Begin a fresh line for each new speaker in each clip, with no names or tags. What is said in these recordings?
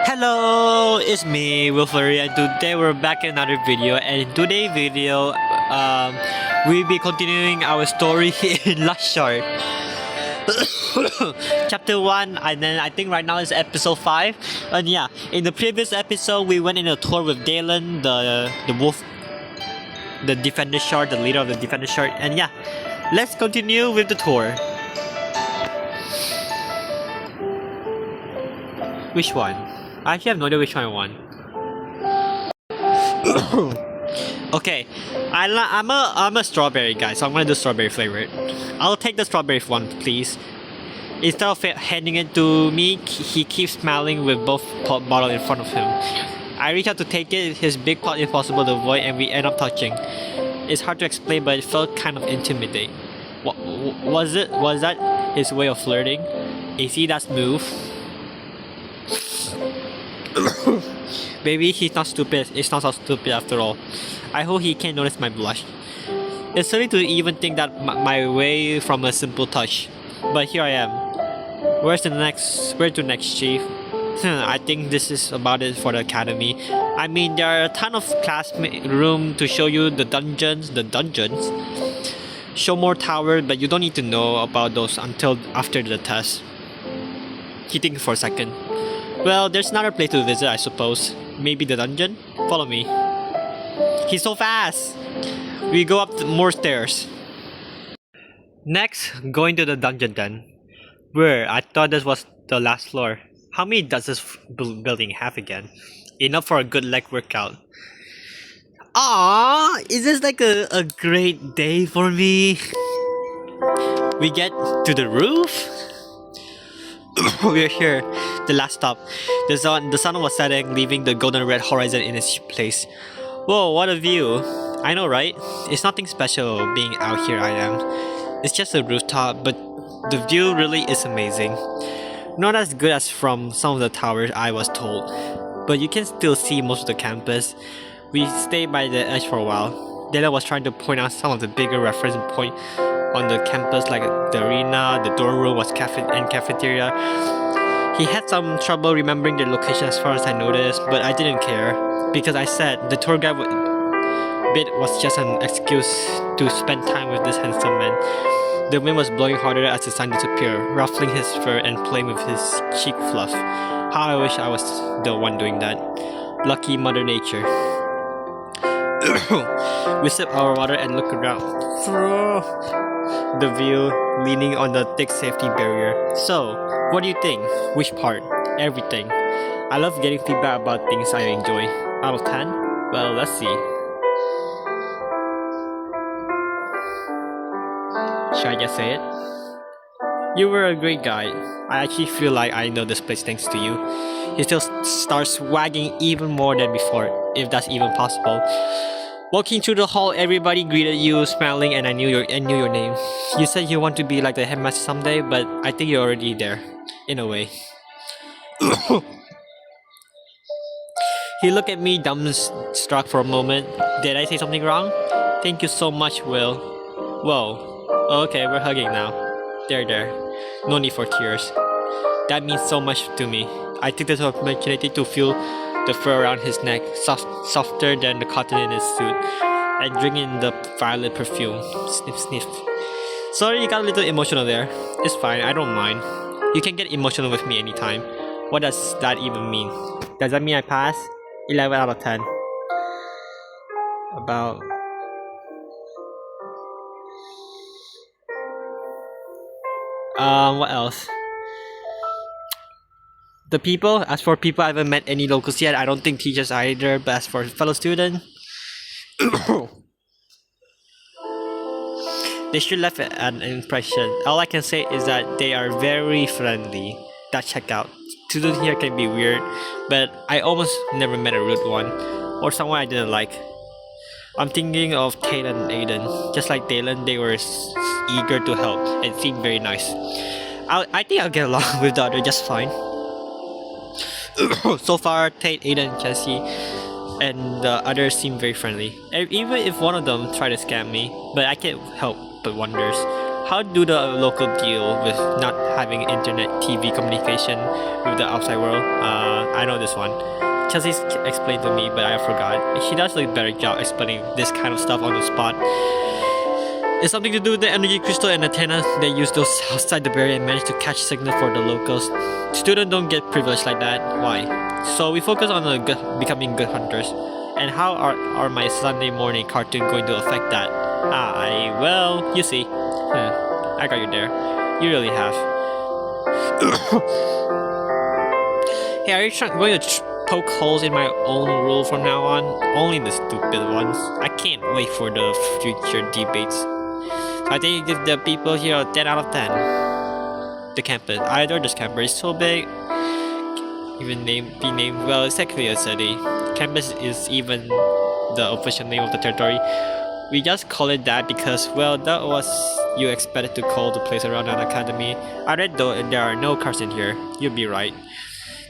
Hello, it's me, Wilfurry, and today we're back in another video. And in today's video, we'll be continuing our story in Last Shard. Chapter 1, and then I think right now is episode 5. And yeah, in the previous episode, we went in a tour with Dallan, the wolf, the Defender Shard, the leader of the Defender Shard. And yeah, let's continue with the tour. Which one? I actually have no idea which one I want. Okay, I'm a strawberry guy, so I'm gonna do strawberry flavored. I'll take the strawberry one, please. Instead of handing it to me, he keeps smiling with both bottles in front of him. I reach out to take it. His big pot impossible to avoid, and we end up touching. It's hard to explain, but it felt kind of intimidating. What was it? Was that his way of flirting? Is he that smooth? Maybe he's not stupid. It's not so stupid after all. I hope he can't notice my blush. It's silly to even think that my way from a simple touch. But here I am. Where's the next chief? I think this is about it for the academy. I mean, there are a ton of room to show you the dungeons. Show more towers, but you don't need to know about those until after the test. He thinks for a second. Well, there's another place to visit, I suppose. Maybe the dungeon? Follow me. He's so fast! We go up more stairs. Next, going to the dungeon then. Where I thought this was the last floor. How many does this building have again? Enough for a good leg workout. Aww, is this like a great day for me? We get to the roof? We're here, the last stop. The sun was setting, leaving the golden red horizon in its place. Whoa, what a view! I know, right? It's nothing special being out here. I am. It's just a rooftop, but the view really is amazing. Not as good as from some of the towers, I was told, but you can still see most of the campus. We stayed by the edge for a while. Dallan was trying to point out some of the bigger reference points on the campus, like the arena, the dorm room was cafeteria. He had some trouble remembering the location as far as I noticed, but I didn't care because I said the tour guide bit was just an excuse to spend time with this handsome man. The wind was blowing harder as the sun disappeared, ruffling his fur and playing with his cheek fluff. How I wish I was the one doing that. Lucky Mother Nature. We sip our water and look around. The view, leaning on the thick safety barrier. So, what do you think? Which part? Everything. I love getting feedback about things I enjoy. Out of 10? Well, let's see. Should I just say it? You were a great guide. I actually feel like I know this place thanks to you. He still starts wagging even more than before, if that's even possible. Walking through the hall, everybody greeted you, smiling, and I knew your name. You said you want to be like the headmaster someday, but I think you're already there, in a way. He looked at me, dumbstruck for a moment. Did I say something wrong? Thank you so much, Will. Whoa. Okay, we're hugging now. There. No need for tears. That means so much to me. I took this opportunity to feel the fur around his neck, softer than the cotton in his suit, and drink in the violet perfume. Sniff, sniff. Sorry you got a little emotional there. It's fine, I don't mind. You can get emotional with me anytime. What does that even mean? Does that mean I pass? 11 out of 10. About... what else? The people? As for people, I haven't met any locals yet. I don't think teachers either, but as for fellow students, they should leave an impression. All I can say is that they are very friendly. That checkout. Students here can be weird, but I almost never met a rude one, or someone I didn't like. I'm thinking of Tate and Aiden. Just like Dallan, they were eager to help and seemed very nice. I think I'll get along with the other just fine. So far, Tate, Aiden, Chellsie, and the others seem very friendly. Even if one of them tried to scam me, but I can't help but wonders how do the local deal with not having internet TV communication with the outside world? I know this one. Chelsea explained to me, but I forgot. She does a better job explaining this kind of stuff on the spot. It's something to do with the energy crystal and antenna. They use those outside the barrier and manage to catch signal for the locals. Students don't get privileged like that. Why? So we focus on becoming good hunters. And how are my Sunday morning cartoon going to affect that? Well, you see. I got you there. You really have. Hey, are you going to poke holes in my own rule from now on? Only the stupid ones. I can't wait for the future debates. So I think you give the people here a 10 out of 10. The campus. I adore this campus. It's so big. Even be named, well, it's actually a city. Campus is even the official name of the territory. We just call it that because, well, that was you expected to call the place around an academy. I read though there are no cars in here. You'd be right.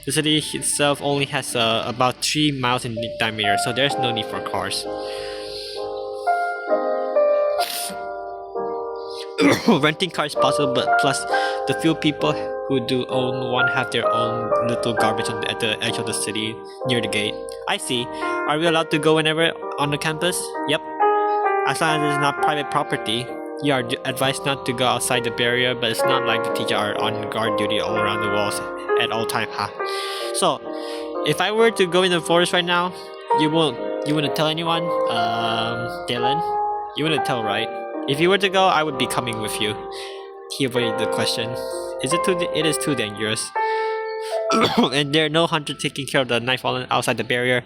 The city itself only has about 3 miles in diameter, so there's no need for cars. Renting cars is possible, but plus the few people who do own one have their own little garbage at the edge of the city near the gate. I see. Are we allowed to go whenever on the campus? Yep. As long as it's not private property. You are advised not to go outside the barrier, but it's not like the teachers are on guard duty all around the walls at all time, huh? So, if I were to go in the forest right now, you wouldn't tell anyone? Dallan? You wouldn't tell, right? If you were to go, I would be coming with you. He avoided the question. It is too dangerous. And there are no hunter taking care of the Nightfallen outside the barrier.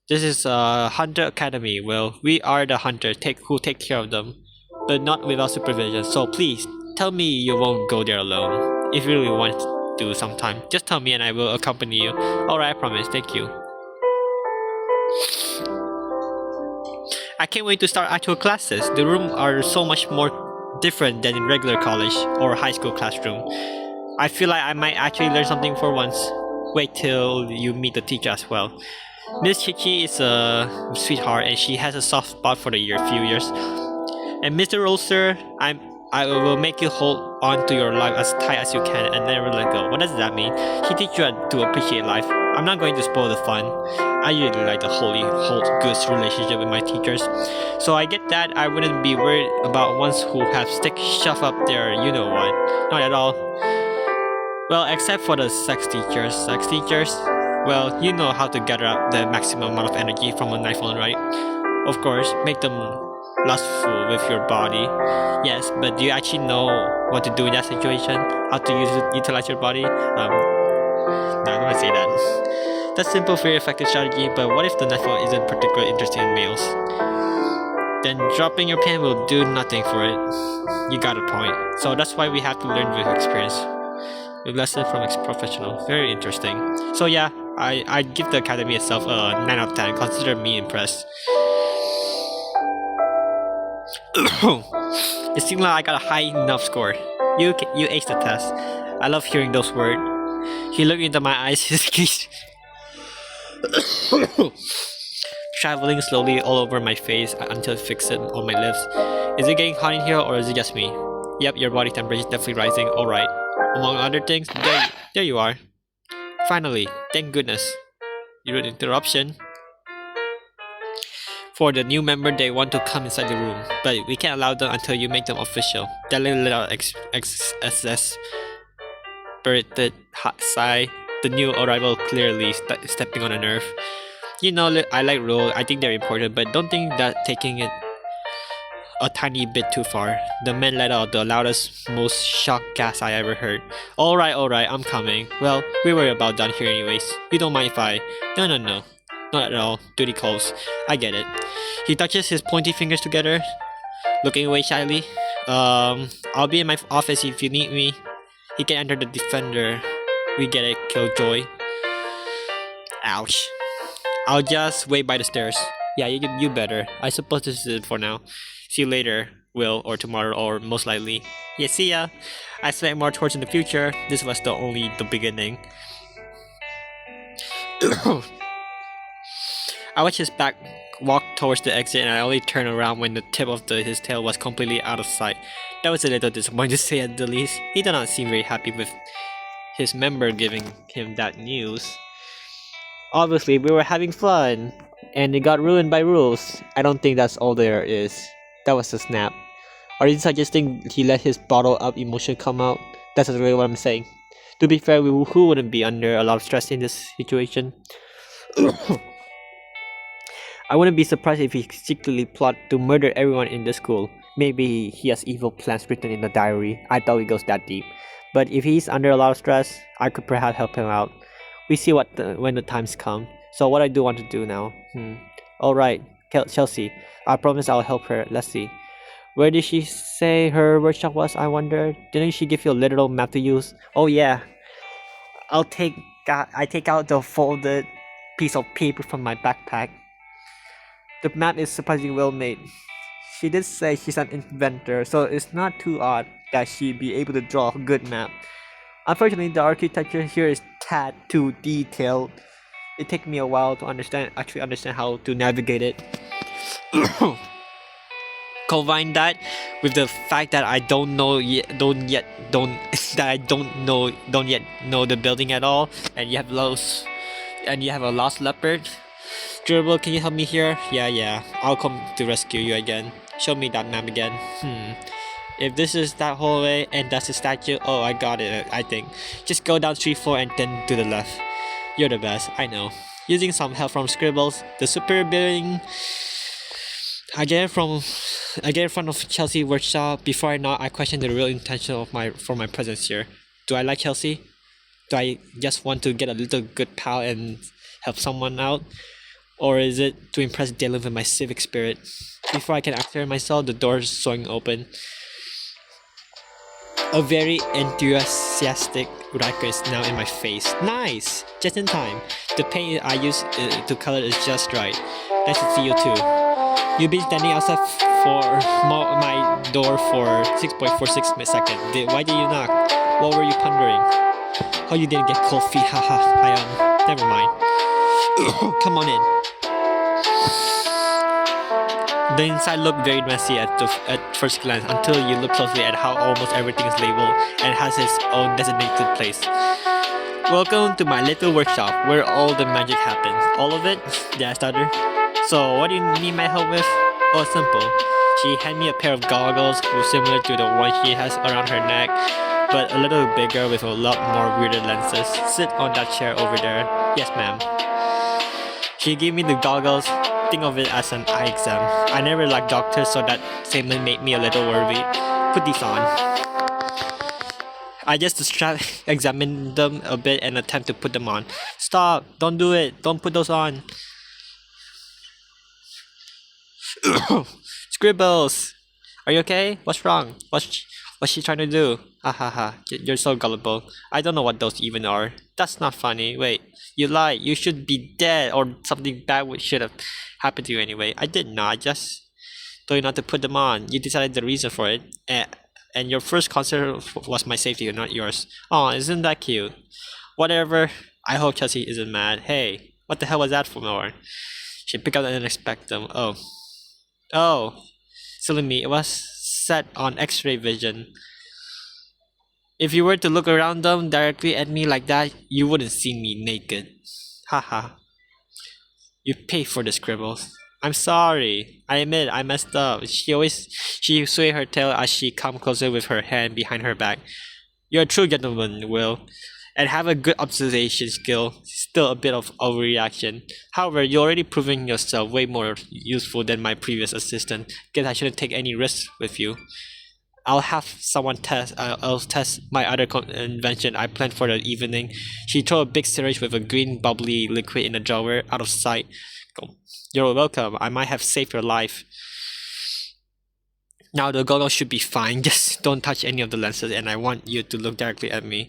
This is a hunter academy. Well, we are the hunter who take care of them, but not without supervision. So please, tell me you won't go there alone. If you really want to sometime, just tell me and I will accompany you. Alright, I promise. Thank you. I can't wait to start actual classes. The rooms are so much more different than in regular college or high school classroom. I feel like I might actually learn something for once. Wait till you meet the teacher as well. Miss Chichi is a sweetheart and she has a soft spot for the few years. And Mr. Rolster, I will make you hold on to your life as tight as you can and never let go. What does that mean? He teaches you to appreciate life. I'm not going to spoil the fun. I usually like the hold goods relationship with my teachers. So I get that I wouldn't be worried about ones who have stick shoved up there, you know what. Not at all. Well, except for the sex teachers. Sex teachers? Well, you know how to gather up the maximum amount of energy from a Nightfallen, right? Of course, make them lustful with your body. Yes, but do you actually know what to do in that situation? How to utilize your body? No, I don't want to say that. That's simple, very effective strategy, but what if the Nightfallen isn't particularly interested in males? Then dropping your pen will do nothing for it. You got a point. So that's why we have to learn with experience. A lesson from a professional. Very interesting. So yeah, I'd give the academy itself a 9 out of 10. Consider me impressed. It seems like I got a high enough score. You aced the test. I love hearing those words. He looked into my eyes, his gaze traveling slowly all over my face until it fixed on my lips. Is it getting hot in here or is it just me? Yep, your body temperature is definitely rising. Alright. Among other things, there you are. Finally, thank goodness. You an interruption. For the new member, they want to come inside the room, but we can't allow them until you make them official. Dallan let out spirited hot sigh. The new arrival clearly stepping on a nerve. You know, I like rules. I think they're important, but don't think that taking it a tiny bit too far. The men let out the loudest, most shocked gasp I ever heard. Alright, I'm coming. Well, we were about done here anyways. You don't mind if I... No. Not at all. Duty calls. I get it. He touches his pointy fingers together, looking away shyly. I'll be in my office if you need me. He can enter the defender. We get it, Killjoy. Ouch. I'll just wait by the stairs. Yeah, you better. I suppose this is it for now. See you later, Will, or tomorrow, or most likely. Yeah, see ya. I expect more towards in the future. This was only the beginning. I watched his back walked towards the exit, and I only turned around when the tip of his tail was completely out of sight. That was a little disappointing to say at the least. He did not seem very happy with his member giving him that news. Obviously, we were having fun, and it got ruined by rules. I don't think that's all there is. That was a snap. Are you suggesting he let his bottle up emotion come out? That's really what I'm saying. To be fair, who wouldn't be under a lot of stress in this situation? I wouldn't be surprised if he secretly plot to murder everyone in the school. Maybe he has evil plans written in the diary. I doubt it goes that deep. But if he's under a lot of stress, I could perhaps help him out. We see when the times come. So what I do want to do now. Alright, Chellsie. I promise I'll help her. Let's see. Where did she say her workshop was, I wonder? Didn't she give you a literal map to use? Oh yeah. I take out the folded piece of paper from my backpack. The map is surprisingly well made. She did say she's an inventor, so it's not too odd that she'd be able to draw a good map. Unfortunately, the architecture here is tad too detailed. It took me a while to actually understand how to navigate it. Combine that with the fact that I don't yet know the building at all, and you have a lost leopard. Dribble, can you help me here? Yeah, I'll come to rescue you again. Show me that map again. If this is that hallway and that's the statue, oh, I got it, I think. Just go down 3 4 and then to the left. You're the best, I know. Using some help from Scribbles, the super building. I get in front of Chellsie workshop. Before I know, I question the real intention for my presence here. Do I like Chellsie? Do I just want to get a little good pal and help someone out? Or is it to impress Dallan with my civic spirit? Before I can answer myself, the door is swung open. A very enthusiastic Riker is now in my face. Nice! Just in time. The paint I use to color is just right. Nice to see you too. You've been standing outside for my door for 6.46 seconds. Why did you knock? What were you pondering? Oh, you didn't get cold feet, haha. Never mind. Come on in. The inside looked very messy at first glance until you look closely at how almost everything is labeled and has its own designated place. Welcome to my little workshop where all the magic happens. All of it? Yeah, starter. So, what do you need my help with? Oh, simple. She handed me a pair of goggles similar to the one she has around her neck, but a little bigger with a lot more weirder lenses. Sit on that chair over there. Yes, ma'am. She gave me the goggles. Think of it as an eye exam. I never liked doctors, so that statement made me a little worried. Put these on. I just examine them a bit and attempt to put them on. Stop! Don't do it! Don't put those on! Scribbles! Are you okay? What's wrong? What's she trying to do? Ha. You're so gullible. I don't know what those even are. That's not funny. Wait, you lied. You should be dead, or something bad should have happened to you anyway. I did not. I just told you not to put them on. You decided the reason for it. And your first concern was my safety, not yours. Oh, isn't that cute? Whatever. I hope Chellsie isn't mad. Hey, what the hell was that for? She picked up and didn't expect them. Oh, silly me. It was set on X-ray vision. If you were to look around them directly at me like that, you wouldn't see me naked. Haha. You pay for the scribbles. I'm sorry. I admit I messed up. She swayed her tail as she come closer with her hand behind her back. You're a true gentleman, Will, and have a good observation skill. Still a bit of overreaction. However, you're already proving yourself way more useful than my previous assistant. Guess I shouldn't take any risks with you. I'll have someone test. I'll test my other invention I planned for the evening. She threw a big syringe with a green bubbly liquid in a drawer out of sight. You're welcome. I might have saved your life. Now the goggles should be fine. Just don't touch any of the lenses, and I want you to look directly at me.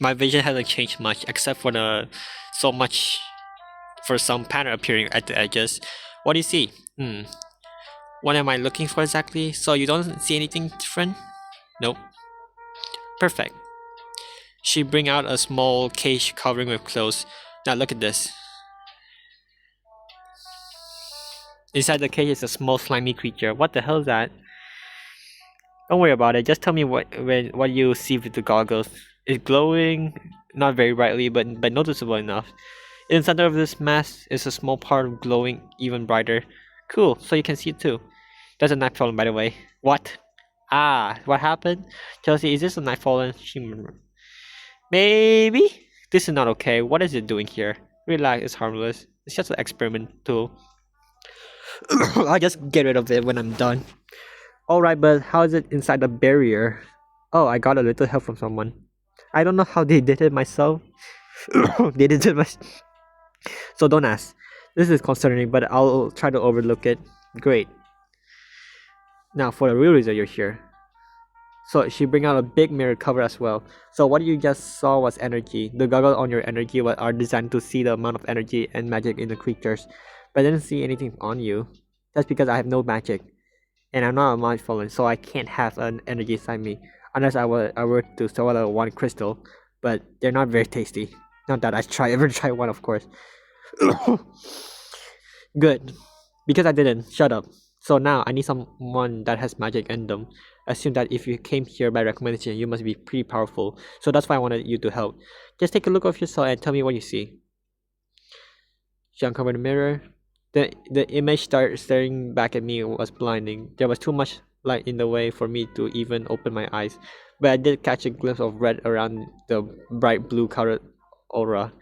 My vision hasn't changed much, except for some pattern appearing at the edges. What do you see? What am I looking for exactly? So you don't see anything different? Nope. Perfect. She bring out a small cage covering with clothes. Now look at this. Inside the cage is a small slimy creature. What the hell is that? Don't worry about it. Just tell me what you see with the goggles. It's glowing, not very brightly, but noticeable enough. In the center of this mass is a small part glowing even brighter. Cool, so you can see it too. That's a night fallen, by the way. What? Ah, what happened? Chelsea, is this a night fallen? Maybe? This is not okay. What is it doing here? Relax, it's harmless. It's just an experiment tool. I'll just get rid of it when I'm done. Alright, but how is it inside the barrier? Oh, I got a little help from someone. I don't know how they did it myself. They did it myself. So don't ask. This is concerning, but I'll try to overlook it. Great. Now for the real reason you're here. So she bring out a big mirror cover as well. So what you just saw was energy. The goggles on your energy are designed to see the amount of energy and magic in the creatures. But I didn't see anything on you. That's because I have no magic. And I'm not a mind fallen, so I can't have an energy inside me. Unless I were to swallow one crystal. But they're not very tasty. Not that I ever try one, of course. Good. Because I didn't. Shut up. So now I need someone that has magic in them. Assume that if you came here by recommendation, you must be pretty powerful. So that's why I wanted you to help. Just take a look of yourself and tell me what you see. She uncovered the mirror. The image started staring back at me was blinding. There was too much light in the way for me to even open my eyes. But I did catch a glimpse of red around the bright blue colored aura.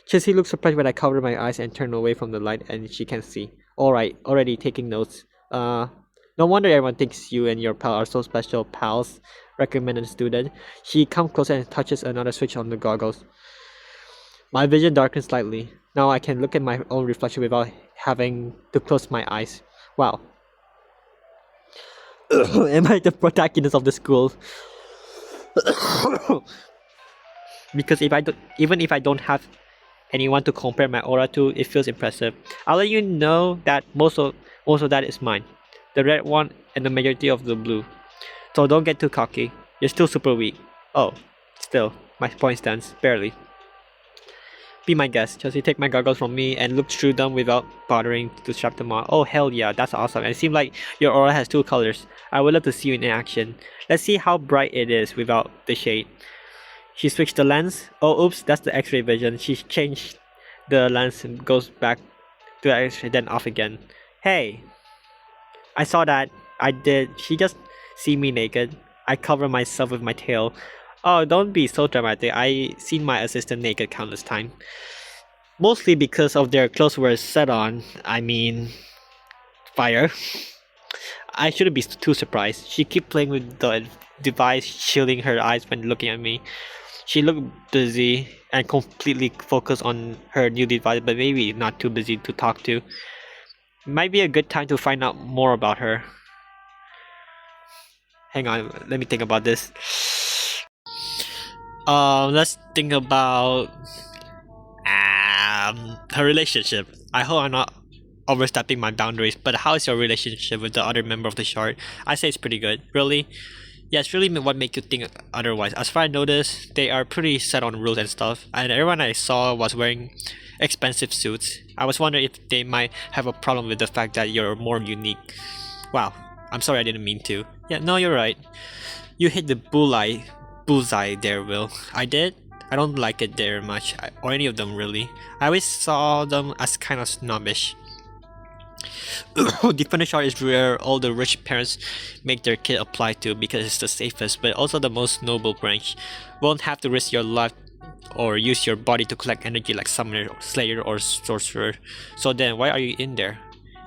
Chelsea looked surprised when I covered my eyes and turned away from the light and she can see. Alright, already taking notes. No wonder everyone thinks you and your pal are so special. Pals, recommended student. She comes closer and touches another switch on the goggles. My vision darkened slightly. Now I can look at my own reflection without having to close my eyes. Wow. Am I the protagonist of the school? Because even if I don't have anyone to compare my aura to, it feels impressive. I'll let you know that most of that is mine. The red one and the majority of the blue. So don't get too cocky. You're still super weak. Oh, still, my point stands, barely. Be my guest. Chelsea, take my goggles from me and look through them without bothering to strap them on. Oh hell yeah, that's awesome. And it seems like your aura has two colors. I would love to see you in action. Let's see how bright it is without the shade. She switched the lens. Oh oops, that's the X-ray vision. She changed the lens and goes back to the X-ray, then off again. Hey, I saw that. I did. She just see me naked. I cover myself with my tail. Oh, don't be so dramatic. I seen my assistant naked countless times. Mostly because of their clothes were set on. I mean, fire. I shouldn't be too surprised. She kept playing with the device, shielding her eyes when looking at me. She looked busy and completely focused on her new device, but maybe not too busy to talk to. Might be a good time to find out more about her. Hang on, let me think about this. Let's think about her relationship. I hope I'm not overstepping my boundaries, but how is your relationship with the other member of the Shard? I say it's pretty good. Really? Yeah, it's really what make you think otherwise. As far as I noticed, they are pretty set on rules and stuff, and everyone I saw was wearing expensive suits. I was wondering if they might have a problem with the fact that you're more unique. Wow, I'm sorry I didn't mean to. Yeah, no, you're right. You hit the bullseye there, Will. I did? I don't like it there much, or any of them really. I always saw them as kind of snobbish. Defender Shard is where all the rich parents make their kid apply to because it's the safest, but also the most noble branch. Won't have to risk your life or use your body to collect energy like Summoner, Slayer, or Sorcerer. So then, why are you in there?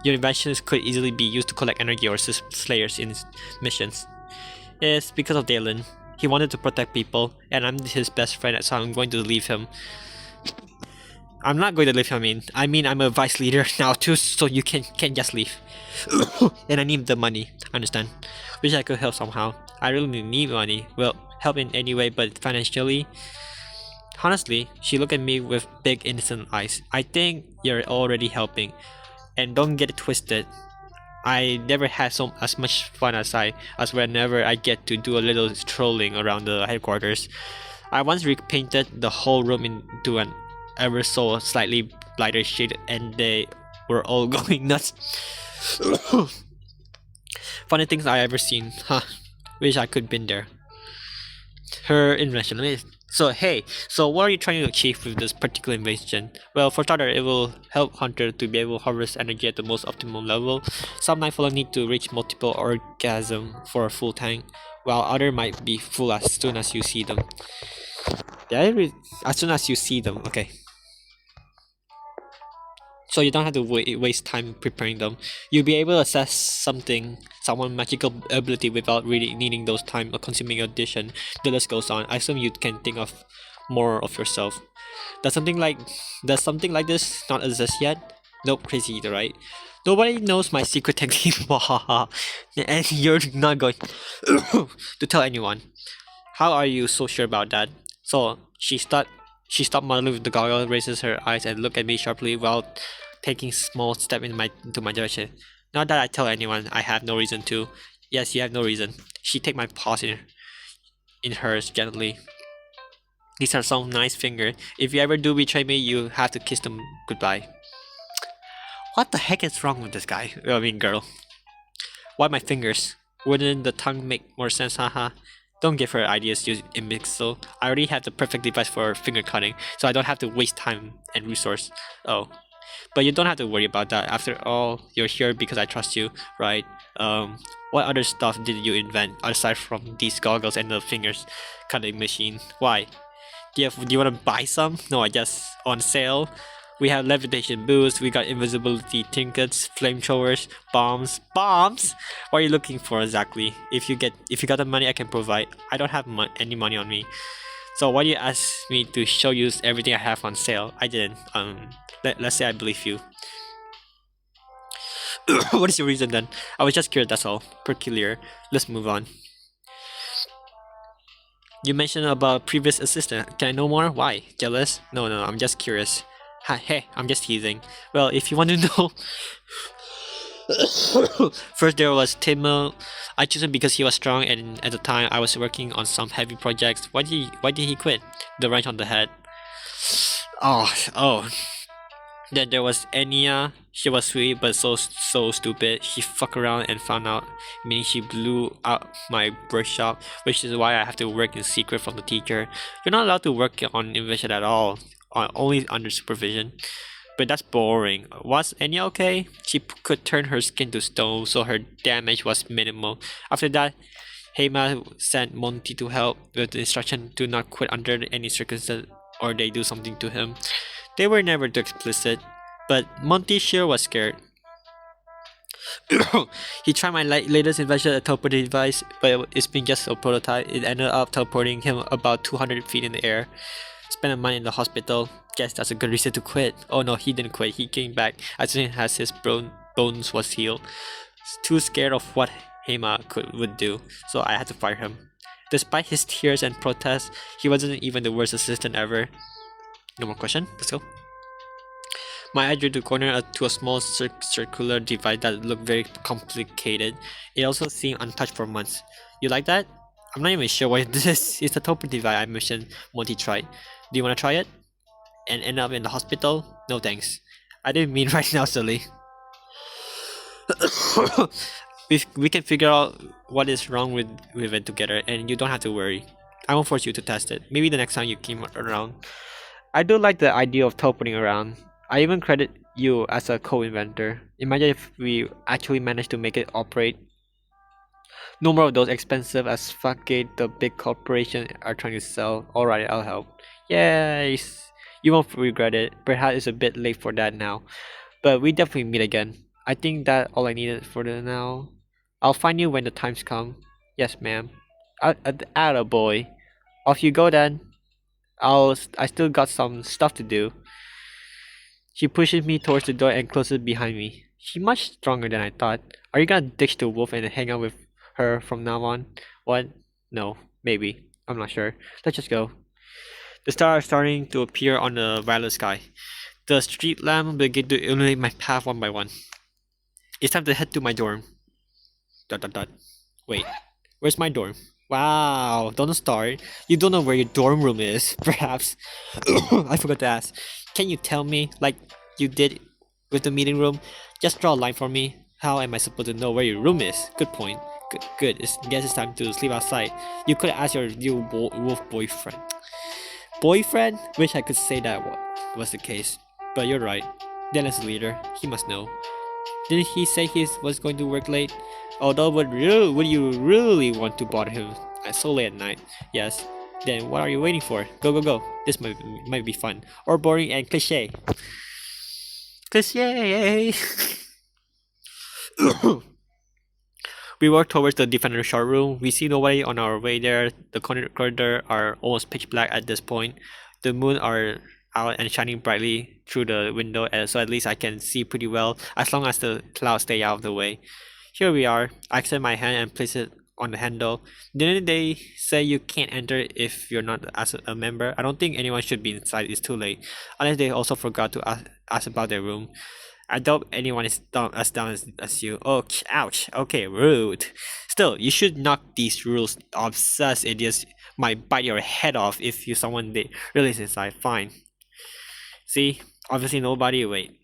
Your inventions could easily be used to collect energy or assist Slayers in missions. It's because of Dallan. He wanted to protect people, and I'm his best friend, so I'm going to leave him. I'm not going to leave him. I mean I'm a vice leader now too, so you can't just leave. And I need the money, understand? Wish I could help somehow. I really need money. Well, help in any way, but financially. Honestly, she looked at me with big innocent eyes. I think you're already helping. And don't get it twisted. I never had as much fun as whenever I get to do a little strolling around the headquarters. I once repainted the whole room into an ever so slightly lighter shade and they were all going nuts. Funny things I ever seen. Huh. Wish I could been there. Her invention. So hey, so what are you trying to achieve with this particular invention? Well, for starter, it will help hunter to be able to harvest energy at the most optimal level. Some nightfall need to reach multiple orgasm for a full tank, while other might be full as soon as you see them. As soon as you see them, okay. So you don't have to waste time preparing them. You'll be able to assess someone's magical ability without really needing those time consuming addition. The list goes on. I assume you can think of more of yourself. Does something like this not exist yet? Nope, crazy either, right? Nobody knows my secret technique, and you're not going to tell anyone. How are you so sure about that? So she stopped modeling with the goggle, raises her eyes, and looked at me sharply while taking small step into my direction. Not that I tell anyone. I have no reason to. Yes, you have no reason. She take my paws in hers gently. These are some nice fingers. If you ever do betray me, you have to kiss them goodbye. What the heck is wrong with this guy? I mean, girl. Why my fingers? Wouldn't the tongue make more sense, haha? Don't give her ideas, you imbecile. I already have the perfect device for finger cutting, so I don't have to waste time and resource. Oh. But you don't have to worry about that. After all, you're here because I trust you, right? What other stuff did you invent aside from these goggles and the fingers cutting machine? Why? Do you want to buy some? No, I guess on sale. We have levitation boosts, we got invisibility trinkets, flamethrowers, bombs. Bombs? What are you looking for exactly? If you got the money, I can provide. I don't have any money on me. So why do you ask me to show you everything I have on sale? I didn't. Let's say I believe you. What is your reason then? I was just curious, that's all. Peculiar. Let's move on. You mentioned about previous assistant. Can I know more? Why? Jealous? No, I'm just curious. Hey, I'm just teasing. Well, if you want to know, first there was Timmel. I chose him because he was strong, and at the time I was working on some heavy projects. Why did he quit? The wrench on the head. Oh. Then there was Enya. She was sweet but so stupid. She fucked around and found out, meaning she blew out my workshop, which is why I have to work in secret from the teacher. You're not allowed to work on Invention at all, only under supervision. But that's boring. Was Enya okay? She could turn her skin to stone, so her damage was minimal. After that, Heima sent Monty to help with the instruction to not quit under any circumstance or they do something to him. They were never too explicit, but Monty sure was scared. He tried my latest invention, a teleporting device, but it's been just a prototype. It ended up teleporting him about 200 feet in the air. Spent a month in the hospital. Guess that's a good reason to quit. Oh no, he didn't quit. He came back as soon as his bones was healed. Too scared of what Heima would do, so I had to fire him. Despite his tears and protests, he wasn't even the worst assistant ever. No more question? Let's go. My eye drew the corner to a small circular device that looked very complicated. It also seemed untouched for months. You like that? I'm not even sure what this is. It's a teleporting device I mentioned Monty tried. Do you want to try it? And end up in the hospital? No thanks. I didn't mean right now, silly. we can figure out what is wrong with it together, and you don't have to worry. I won't force you to test it. Maybe the next time you came around. I do like the idea of teleporting around. I even credit you as a co-inventor. Imagine if we actually managed to make it operate. No more of those expensive as fuck gate the big corporation are trying to sell. Alright, I'll help. Yes, you won't regret it. Perhaps it's a bit late for that now, but we definitely meet again. I think that's all I needed for the now. I'll find you when the times come. Yes, ma'am. Atta boy. Off you go then. I still got some stuff to do. She pushes me towards the door and closes behind me. She's much stronger than I thought. Are you gonna ditch the wolf and hang out with her from now on? What? No. Maybe. I'm not sure. Let's just go. The stars are starting to appear on the violet sky. The street lamp begin to illuminate my path one by one. It's time to head to my dorm. ... Wait. Where's my dorm? Wow, don't start. You don't know where your dorm room is, perhaps. I forgot to ask. Can you tell me, like you did with the meeting room? Just draw a line for me. How am I supposed to know where your room is? Good point. Good. Guess it's time to sleep outside. You could ask your new wolf boyfriend. Boyfriend? Wish I could say that was the case. But you're right. Dallan's the leader. He must know. Didn't he say he was going to work late? Although, would you really want to bother him so late at night? Yes. Then what are you waiting for? Go. This might be fun. Or boring and cliche. Cliche! We walk towards the defender short room. We see nobody on our way there. The corridor are almost pitch black at this point. The moon are out and shining brightly through the window, so at least I can see pretty well as long as the clouds stay out of the way. Here we are. I extend my hand and place it on the handle. Didn't they say you can't enter if you're not as a member? I don't think anyone should be inside. It's too late. Unless they also forgot to ask about their room. I doubt anyone is as dumb as you. Oh, ouch. Okay, rude. Still, you should knock these rules. Obsessed idiots might bite your head off if you someone they really is inside. Fine. See? Obviously nobody. Wait.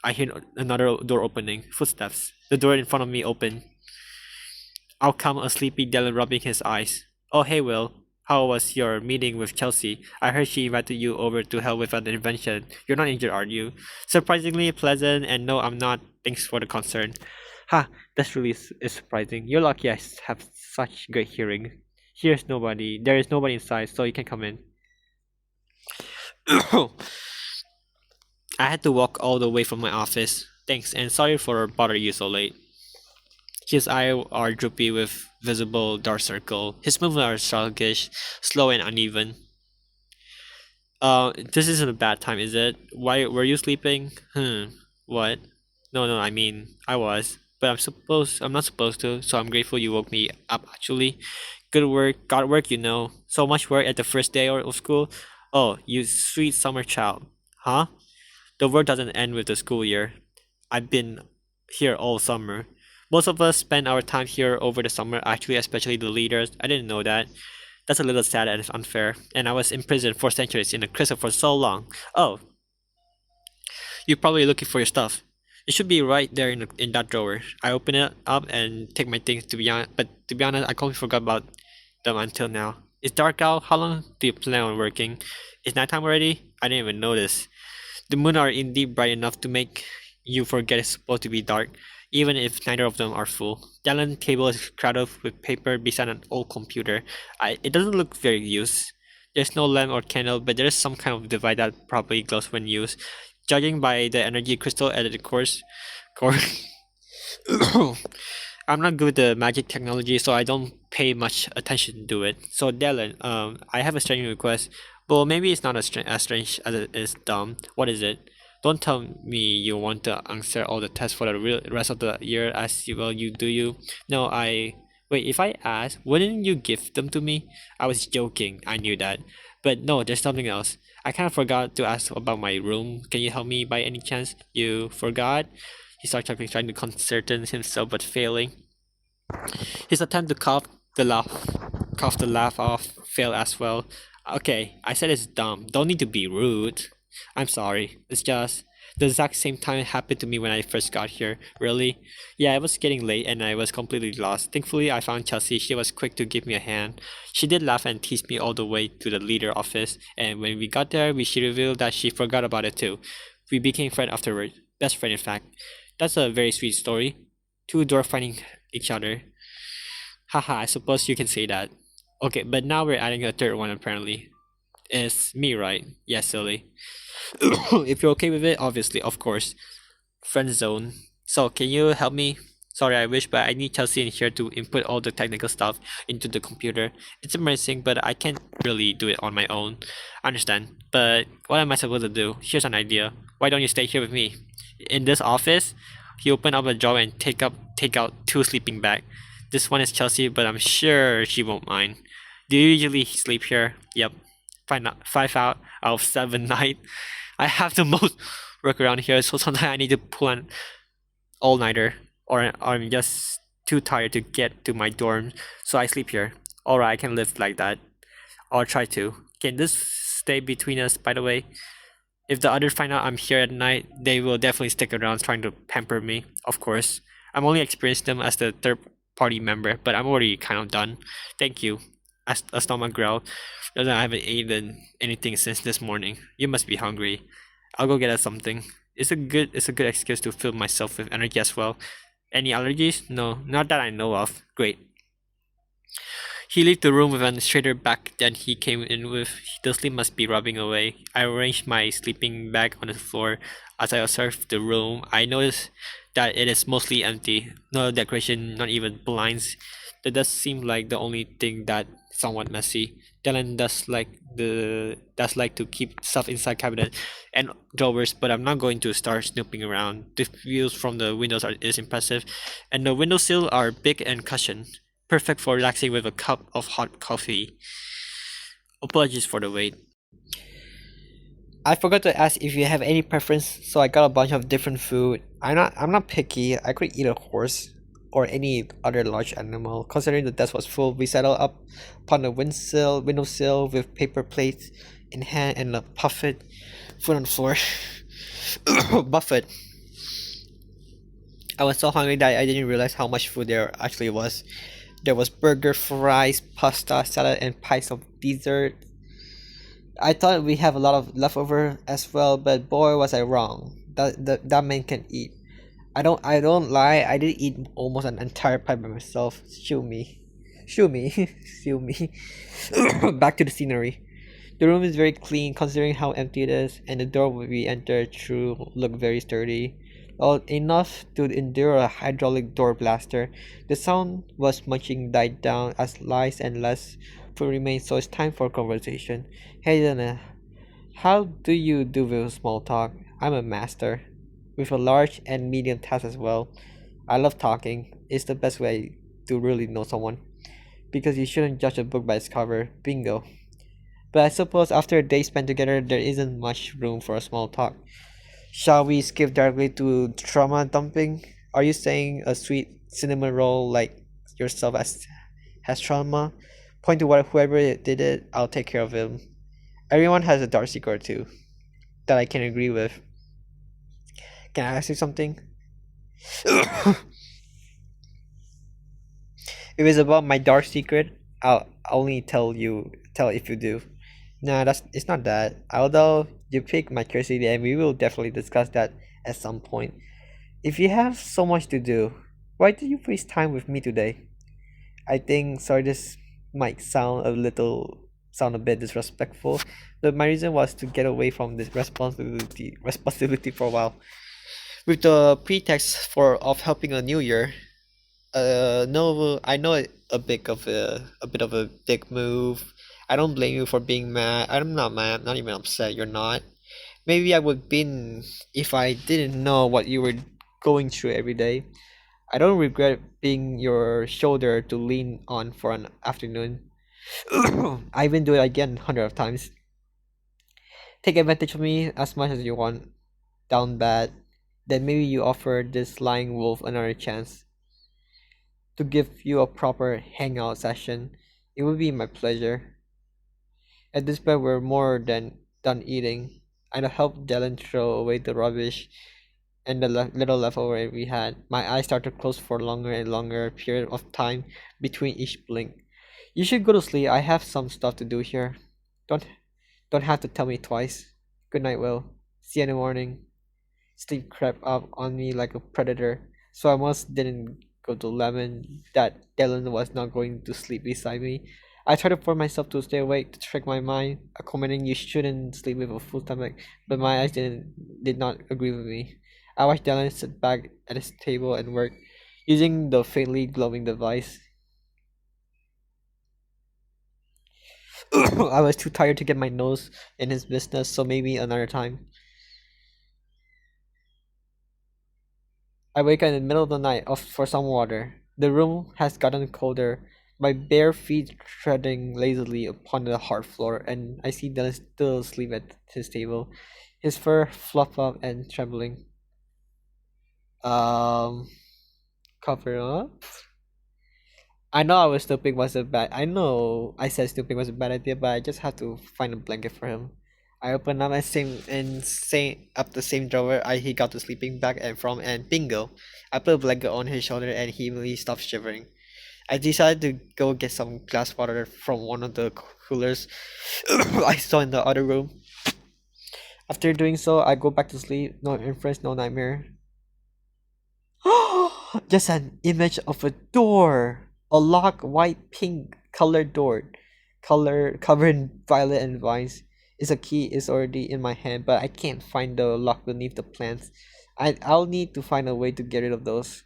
I hear another door opening. Footsteps. The door in front of me open. Out come a sleepy Dallan rubbing his eyes. Oh, hey Will. How was your meeting with Chellsie? I heard she invited you over to help with an invention. You're not injured, are you? Surprisingly pleasant, and no, I'm not. Thanks for the concern. Ha, that's really is surprising. You're lucky I have such great hearing. There is nobody inside, so you can come in. I had to walk all the way from my office. Thanks, and sorry for bothering you so late. His eyes are droopy with visible dark circle. His movements are sluggish, slow and uneven. This isn't a bad time, is it? Why were you sleeping? What? No, I mean, I was. But I'm not supposed to, so I'm grateful you woke me up actually. Good work, got work, you know. So much work at the first day of school. Oh, you sweet summer child. Huh? The work doesn't end with the school year. I've been here all summer. Most of us spend our time here over the summer, actually, especially the leaders. I didn't know that. That's a little sad and unfair. And I was in prison for centuries in a crystal for so long. Oh, you're probably looking for your stuff. It should be right there in that drawer. I open it up and take my things but to be honest, I completely forgot about them until now. It's dark out. How long do you plan on working? It's nighttime already? I didn't even notice. The moon are indeed bright enough to make you forget it's supposed to be dark, even if neither of them are full. Dallan's table is crowded with paper beside an old computer. It doesn't look very used. There's no lamp or candle, but there's some kind of device that probably glows when used. Judging by the energy crystal at the core. I'm not good with the magic technology, so I don't pay much attention to it. So Dallan, I have a strange request. Well, maybe it's not as strange as it is dumb. What is it? Don't tell me you want to answer all the tests for the rest of the year as well you do you. No, Wait, if I ask, wouldn't you give them to me? I was joking, I knew that. But no, there's something else. I kind of forgot to ask about my room. Can you help me by any chance? You forgot? He started chuckling, trying to concert himself, but failing. His attempt to cough the laugh off failed as well. Okay, I said it's dumb. Don't need to be rude. I'm sorry. It's just the exact same time it happened to me when I first got here. Really? Yeah, it was getting late and I was completely lost. Thankfully, I found Chellsie. She was quick to give me a hand. She did laugh and tease me all the way to the leader office, and when we got there, she revealed that she forgot about it too. We became friends afterward. Best friend, in fact. That's a very sweet story. Two dwarfs finding each other. Haha, I suppose you can say that. Okay, but now we're adding a third one apparently. It's me, right? Yeah, silly. If you're okay with it, obviously, of course. Friend zone. So, can you help me? Sorry, I wish, but I need Chellsie in here to input all the technical stuff into the computer. It's amazing, but I can't really do it on my own. I understand, but what am I supposed to do? Here's an idea. Why don't you stay here with me? In this office, he opened up a drawer and take out two sleeping bags. This one is Chellsie, but I'm sure she won't mind. Do you usually sleep here? Yep. 5 out of 7 nights. I have the most work around here, so sometimes I need to pull an all-nighter, or I'm just too tired to get to my dorm, so I sleep here. Alright, I can live like that. I'll try to. Can this stay between us, by the way? If the others find out I'm here at night, they will definitely stick around trying to pamper me, of course. I'm only experienced them as the third party member, but I'm already kind of done. Thank you. As a stomach growled. Doesn't I haven't eaten anything since this morning. You must be hungry. I'll go get us something. It's a good excuse to fill myself with energy as well. Any allergies? No, not that I know of. Great. He left the room with a straighter back than he came in with. The sleep must be rubbing away. I arranged my sleeping bag on the floor. As I observed the room, I noticed that it is mostly empty. No decoration, not even blinds. That does seem like the only thing that somewhat messy. Dallan does like to keep stuff inside cabinet and drawers, but I'm not going to start snooping around. The views from the windows is impressive, and the windowsill are big and cushioned, perfect for relaxing with a cup of hot coffee. Apologies for the wait. I forgot to ask if you have any preference, so I got a bunch of different food. I'm not picky. I could eat a horse or any other large animal. Considering the desk was full, we settled up upon the windowsill with paper plates in hand and a buffet food on the floor. Buffet. I was so hungry that I didn't realize how much food there actually was. There was burger, fries, pasta, salad, and pies of dessert. I thought we have a lot of leftover as well, but boy was I wrong. That man can eat. I don't lie, I did eat almost an entire pie by myself. Shoo me. Shoo me. Shoo me. Back to the scenery. The room is very clean considering how empty it is, and the door we entered through looked very sturdy. Well, enough to endure a hydraulic door blaster. The sound was munching died down as lies and less food remained, so it's time for conversation. Hey Dana, how do you do with small talk? I'm a master. With a large and medium task as well. I love talking. It's the best way to really know someone. Because you shouldn't judge a book by its cover. Bingo. But I suppose after a day spent together, there isn't much room for a small talk. Shall we skip directly to trauma dumping? Are you saying a sweet cinnamon roll like yourself has trauma? Point to whoever did it, I'll take care of him. Everyone has a dark secret too that I can agree with. Can I ask you something? If it's about my dark secret, I'll only tell if you do. Nah, it's not that. Although you pique my curiosity and we will definitely discuss that at some point. If you have so much to do, why did you waste time with me today? I think sorry this might sound a bit disrespectful, but my reason was to get away from this responsibility for a while. With the pretext for of helping a new year. No, I know a bit of a dick move. I don't blame you for being mad. I'm not mad, not even upset. You're not. Maybe I would been if I didn't know what you were going through every day. I don't regret being your shoulder to lean on for an afternoon. I even do it again hundred of times. Take advantage of me as much as you want. Down bad. Then maybe you offer this lying wolf another chance to give you a proper hangout session. It would be my pleasure. At this point, we're more than done eating. I helped Dylan throw away the rubbish and the little leftover we had. My eyes started to close for longer and longer period of time between each blink. You should go to sleep. I have some stuff to do here. Don't don't have to tell me twice. Good night, Will. See you in the morning. Sleep crept up on me like a predator, so I almost didn't go to Lemon that Dylan was not going to sleep beside me. I tried to force myself to stay awake to trick my mind, commenting you shouldn't sleep with a full stomach, but my eyes did not agree with me. I watched Dylan sit back at his table and work, using the faintly glowing device. I was too tired to get my nose in his business, so maybe another time. I wake up in the middle of the night for some water. The room has gotten colder. My bare feet treading lazily upon the hard floor, and I see Dylan still asleep at his table, his fur fluffed up and trembling. Um, cover up. I know I said snooping was a bad idea, but I just have to find a blanket for him. I open up same up the same drawer he got the sleeping bag and from and bingo. I put a blanket on his shoulder and he immediately stopped shivering. I decided to go get some glass water from one of the coolers I saw in the other room. After doing so, I go back to sleep. No inference, no nightmare. Just an image of a door. A locked white pink colored door. Color covered in violet and vines. Is a key is already in my hand, but I can't find the lock beneath the plants. I'll need to find a way to get rid of those.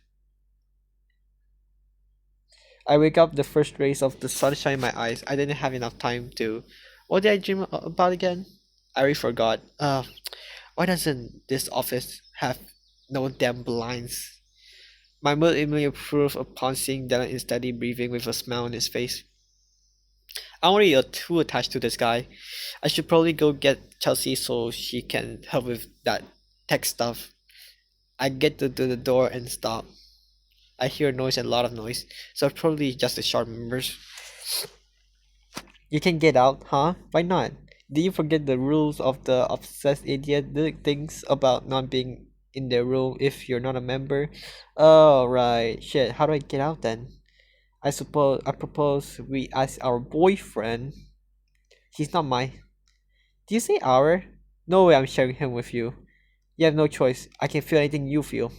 I wake up the first rays of the sunshine in my eyes. I didn't have enough time to. What did I dream about again? I already forgot. Why doesn't this office have no damn blinds? My mood immediately improved upon seeing Dallan steady breathing with a smile on his face. I'm already too attached to this guy. I should probably go get Chellsie so she can help with that tech stuff. I get to the door and stop. I hear noise and a lot of noise, so probably just the sharp members. You can get out, huh? Why not? Did you forget the rules of the obsessed idiot things about not being in their room if you're not a member? Oh, right. Shit, how do I get out then? I propose we ask our boyfriend. He's not my. Do you say our? No way I'm sharing him with you. You have no choice. I can feel anything you feel.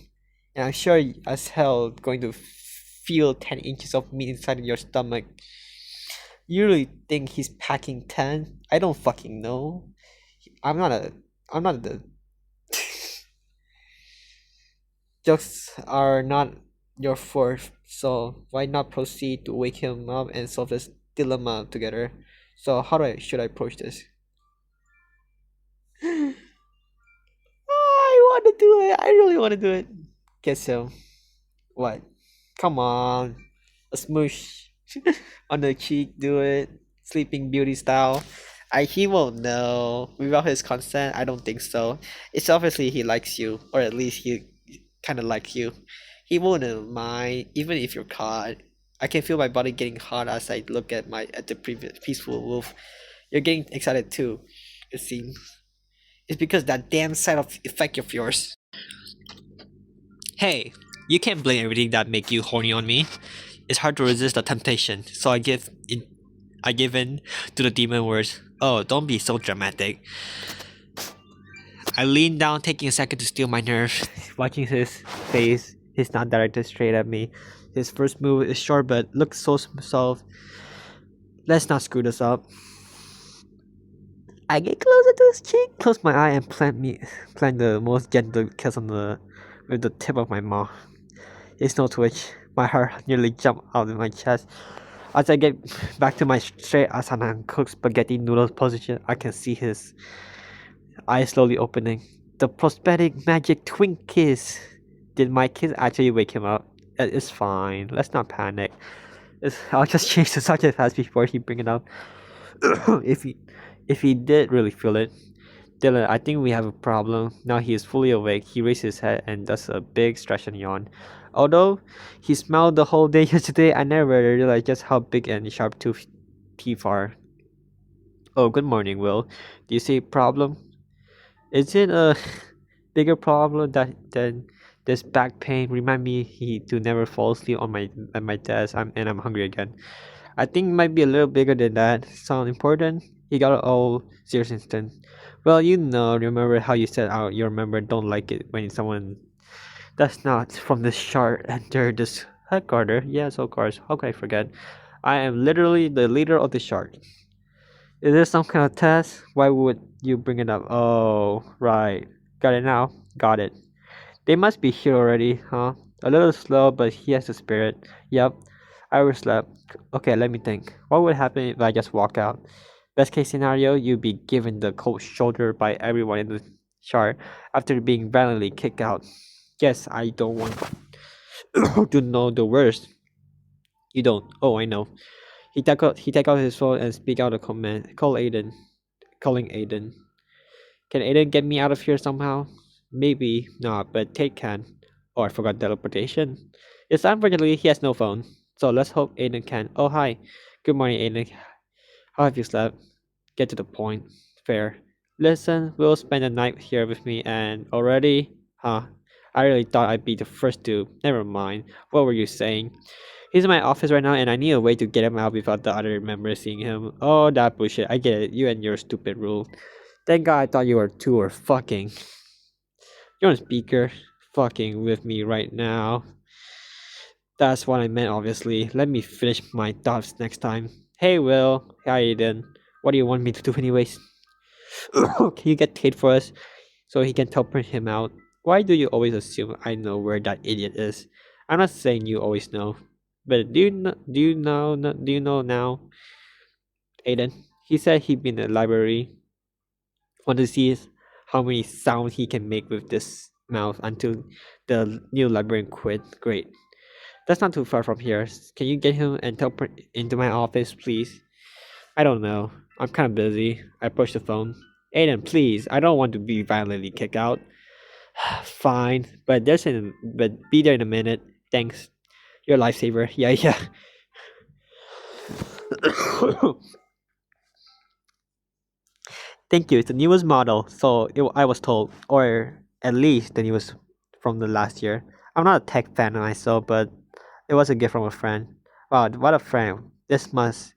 And I'm sure as hell going to feel 10 inches of meat inside of your stomach. You really think he's packing 10? I don't fucking know. I'm not a. I'm not the. Jokes are not your forte, so why not proceed to wake him up and solve this dilemma together? So how should I approach this? I want to do it. I really want to do it. Guess so. What? Come on. A smoosh on the cheek, do it. Sleeping Beauty style. He won't know. Without his consent, I don't think so. It's obviously he likes you, or at least he kind of likes you. He wouldn't mind, even if you're caught. I can feel my body getting hot as I look at the previous peaceful wolf. You're getting excited too, it seems. It's because that damn side of effect of yours. Hey, you can't blame everything that make you horny on me. It's hard to resist the temptation, so I give in to the demon words. Oh, don't be so dramatic. I lean down, taking a second to steal my nerve. Watching his face, he's not directed straight at me. His first move is short but looks so soft. Let's not screw this up. I get closer to his cheek, close my eye, and plant the most gentle kiss with the tip of my mouth. It's no twitch. My heart nearly jumped out of my chest. As I get back to my straight asana and cook spaghetti noodles position, I can see his eyes slowly opening. The prosthetic magic twink kiss. Did my kiss actually wake him up? It's fine. Let's not panic. I'll just change the subject fast before he bring it up. if he did really feel it. Dallan, I think we have a problem. Now he is fully awake. He raises his head and does a big stretch and yawn. Although he smiled the whole day yesterday, I never realized just how big and sharp teeth are. Oh, good morning, Will. Do you see a problem? Is it a bigger problem than this back pain? Remind me to never fall asleep on at my desk. I'm hungry again. I think it might be a little bigger than that. Sound important? He got all serious instant. Well, remember how you said your member don't like it when someone that's not from the shard enter this headquarters. Yes, of course. How could I forget? I am literally the leader of the shard. Is this some kind of test? Why would you bring it up? Oh, right. Got it now? Got it. They must be here already, huh? A little slow, but he has the spirit. Yep. I overslept. Okay, let me think. What would happen if I just walk out? Best case scenario, you'd be given the cold shoulder by everyone in the shard after being violently kicked out. Yes, I don't want to know the worst. You don't. Oh, I know. He take out his phone and speak out a command. Call Aiden. Calling Aiden. Can Aiden get me out of here somehow? Maybe not, but Tate can. Oh, I forgot teleportation. Yes, unfortunately, he has no phone. So let's hope Aiden can. Oh, hi. Good morning, Aiden. How have you slept? Get to the point. Fair. Listen, Will spend the night here with me and already? Huh. I really thought I'd be the first to. Never mind. What were you saying? He's in my office right now and I need a way to get him out without the other members seeing him. Oh, that bullshit. I get it. You and your stupid rule. Thank God I thought you were two or fucking. You're on speaker. Fucking with me right now. That's what I meant, obviously. Let me finish my thoughts next time. Hey, Will. Hi, Aiden. What do you want me to do, anyways? Can you get Tate for us so he can teleport him out? Why do you always assume I know where that idiot is? I'm not saying you always know, but do you know now, Aiden? He said he'd been in the library. Want to see how many sounds he can make with this mouth until the new librarian quit. Great. That's not too far from here. Can you get him and teleport into my office, please? I don't know. I'm kind of busy. I pushed the phone. Aiden, please. I don't want to be violently kicked out. Fine, but be there in a minute. Thanks. You're a lifesaver. Yeah, yeah. Thank you. It's the newest model, so I was told, or at least the newest from the last year. I'm not a tech fan myself, but it was a gift from a friend. Wow, what a friend! This much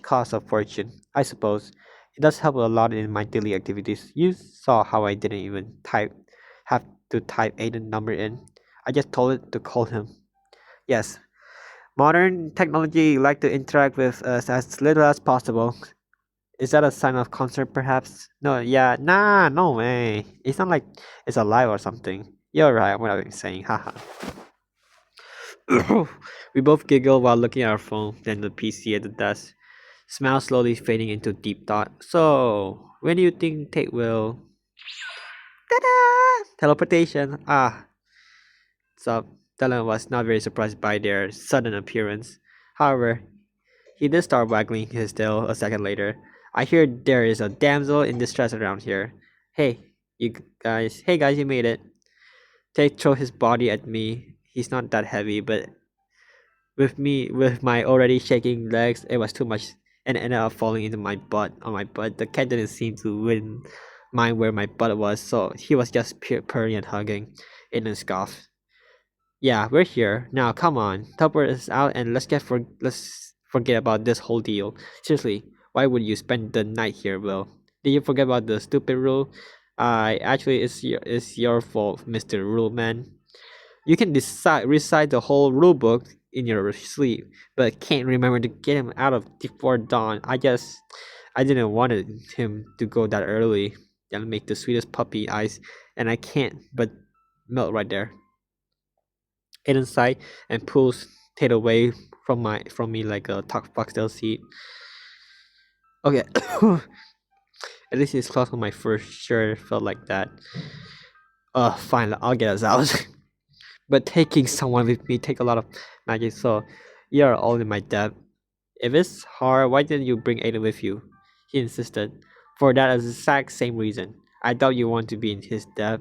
cost a fortune. I suppose it does help a lot in my daily activities. You saw how I didn't even have to type Aiden number in. I just told it to call him. Yes, modern technology like to interact with us as little as possible. Is that a sign of concern, perhaps? No, yeah, nah, no way. It's not like it's alive or something. You're right, what I'm saying, haha. We both giggle while looking at our phone, then the PC at the desk. Smile slowly fading into deep thought. So, when do you think Tate will. Ta-da! Teleportation. Ah, so Dallan was not very surprised by their sudden appearance. However, he did start waggling his tail a second later. I hear there is a damsel in distress around here. Hey, Hey guys, you made it. Tate threw his body at me. He's not that heavy, but with my already shaking legs, it was too much and ended up falling into on my butt. The cat didn't seem to win mind where my butt was, so he was just purring and hugging. Aiden scoffed. Yeah, we're here. Now come on. Teleport us out and let's forget about this whole deal. Seriously, why would you spend the night here, Will? Did you forget about the stupid rule? Actually it's your fault, Mr. Rule Man. You can recite the whole rule book in your sleep, but can't remember to get him out of before dawn. I didn't want him to go that early. That'll make the sweetest puppy eyes, and I can't but melt right there. Aiden sighed and pulls Tate away from me like a foxtail seat. Okay, at least his claws on my fur sure felt like that. Fine, I'll get us out. But taking someone with me take a lot of magic, so you're all in my debt. If it's hard, why didn't you bring Aiden with you? He insisted. For that exact same reason. I doubt you want to be in his debt.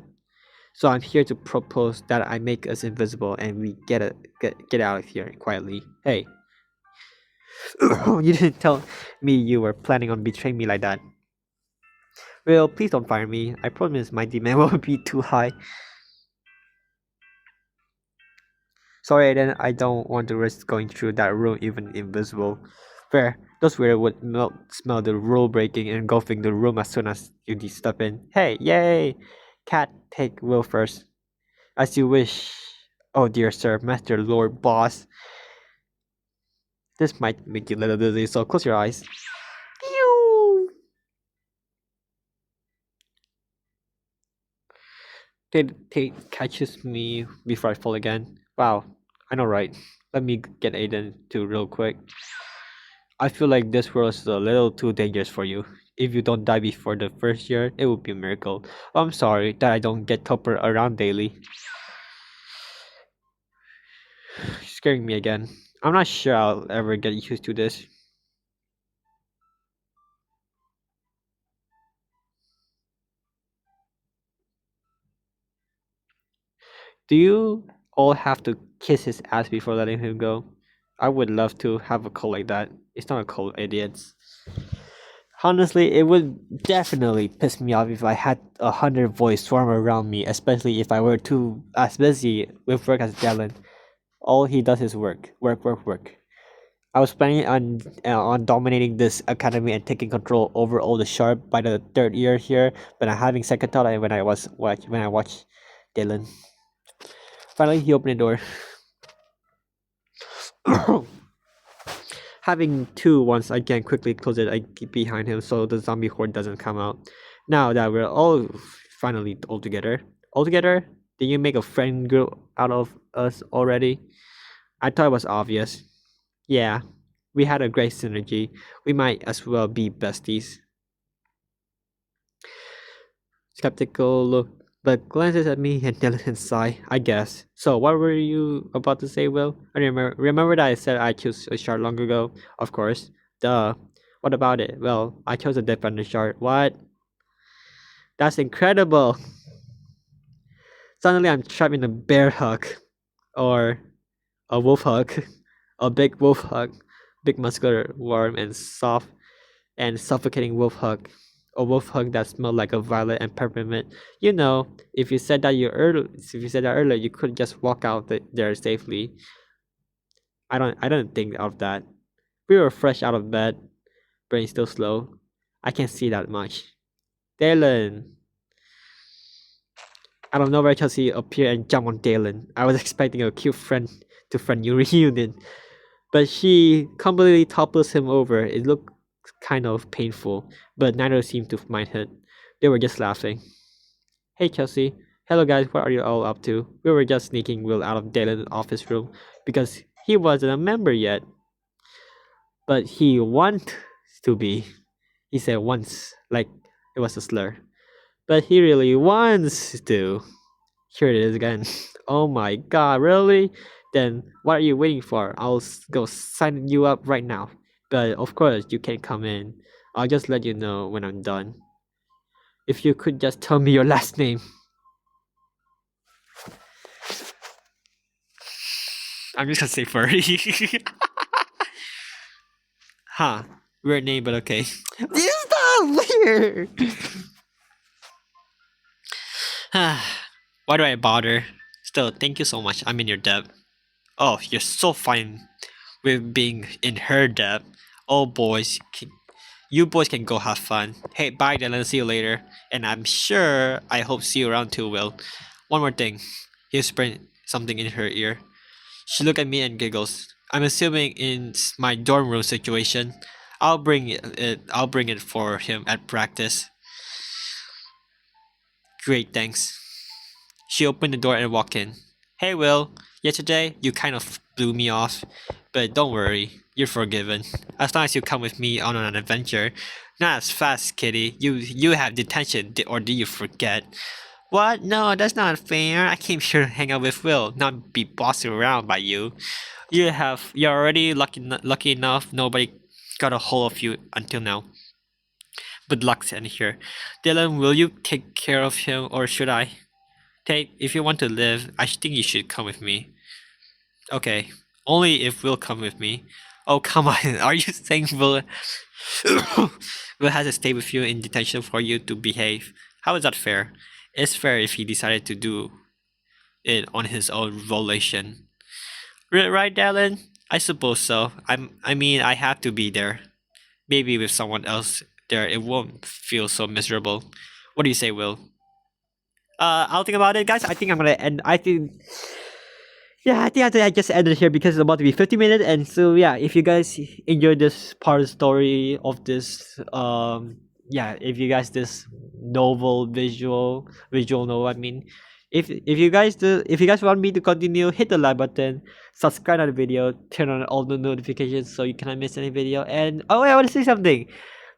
So I'm here to propose that I make us invisible and we get out of here quietly. Hey, you didn't tell me you were planning on betraying me like that. Well, please don't fire me. I promise my demand won't be too high. Sorry, then I don't want to risk going through that room even invisible. Fair. Those weird would smell the rule breaking and engulfing the room as soon as you step in. Hey, yay! Cat, take Will first. As you wish. Oh dear sir, master, lord, boss. This might make you a little dizzy, so close your eyes. Pew! Tate catches me before I fall again. Wow, I know right. Let me get Aiden too real quick. I feel like this world is a little too dangerous for you. If you don't die before the first year, it would be a miracle. I'm sorry that I don't get Topper around daily. Scaring me again. I'm not sure I'll ever get used to this. Do you all have to kiss his ass before letting him go? I would love to have a cult like that. It's not a cult, idiots. Honestly, it would definitely piss me off if I had 100 voice swarm around me, especially if I were too as busy with work as Dallan. All he does is work, work, work, work. I was planning on dominating this academy and taking control over all the sharp by the third year here, but I'm having second thought when I watched Dallan. Finally, he opened the door. Having two once I can quickly close it, I keep behind him so the zombie horde doesn't come out. Now that we're all finally all together, did you make a friend group out of us already? I thought it was obvious. Yeah, we had a great synergy. We might as well be besties. Skeptical look, but glances at me and Dallan sigh, I guess. So what were you about to say, Will? I remember that I said I chose a shard long ago? Of course. Duh. What about it? Well, I chose a defender shard. What? That's incredible! Suddenly I'm trapped in a bear hug. Or a wolf hug. A big wolf hug. Big muscular, warm and soft and suffocating wolf hug. A wolf hug that smelled like a violet and peppermint. You know, if you said that earlier, you could just walk out there safely. I don't think of that. We were fresh out of bed, brain still slow. I can't see that much. Dallan. Out of nowhere, Chellsie appeared and jumped on Dallan. I was expecting a cute friend to friend reunion, but she completely topples him over. It looked kind of painful, but neither seemed to mind it. They were just laughing. Hey Chellsie. Hello guys, what are you all up to? We were just sneaking Will out of Dallan's office room because he wasn't a member yet. But he wants to be. He said once, like it was a slur. But he really wants to. Here it is again. Oh my god, really? Then what are you waiting for? I'll go sign you up right now. But of course, you can't come in. I'll just let you know when I'm done. If you could just tell me your last name. I'm just gonna say furry. Huh. Weird name, but okay. This is not weird! Why do I bother? Still, thank you so much. I'm in your debt. Oh, you're so fine with being in her debt. Oh, boys. You boys can go have fun. Hey, bye, Dallan. See you later. And I'm sure I hope see you around too, Will. One more thing. He whispered something in her ear. She looked at me and giggles. I'm assuming in my dorm room situation. I'll bring it for him at practice. Great, thanks. She opened the door and walked in. Hey, Will. Yesterday, you kind of blew me off. But don't worry, you're forgiven. As long as you come with me on an adventure. Not as fast, kitty. You have detention, or do you forget? What? No, that's not fair. I came here to hang out with Will, not be bossed around by you. You're already lucky enough. Nobody got a hold of you until now. But luck's in here. Dallan, will you take care of him, or should I? Tate, if you want to live, I think you should come with me. Okay, only if Will come with me. Oh, come on. Are you saying Will Will has to stay with you in detention for you to behave? How is that fair? It's fair if he decided to do it on his own volition. Right, Dallan? I suppose so. I mean, I have to be there. Maybe with someone else there, it won't feel so miserable. What do you say, Will? I'll think about it, guys. I think I'm gonna end. I think I just ended here because it's about to be 50 minutes, and so yeah, if you guys enjoyed this part of the story of this, if you guys this visual novel, I mean, if you guys want me to continue, hit the like button, subscribe to the video, turn on all the notifications so you cannot miss any video, and oh, I want to say something.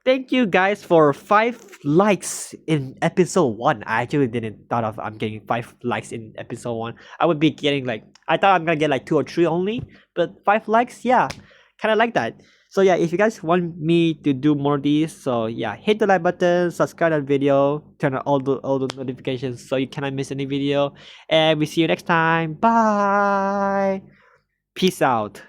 Thank you guys for 5 likes in episode 1. I actually didn't thought of I'm getting 5 likes in episode 1. I would be getting I thought I'm gonna get 2 or 3 only, but 5 likes, yeah, kind of like that. So yeah, if you guys want me to do more of these, so yeah, hit the like button, subscribe to the video, turn on all the notifications so you cannot miss any video, and we see you next time. Bye. Peace out.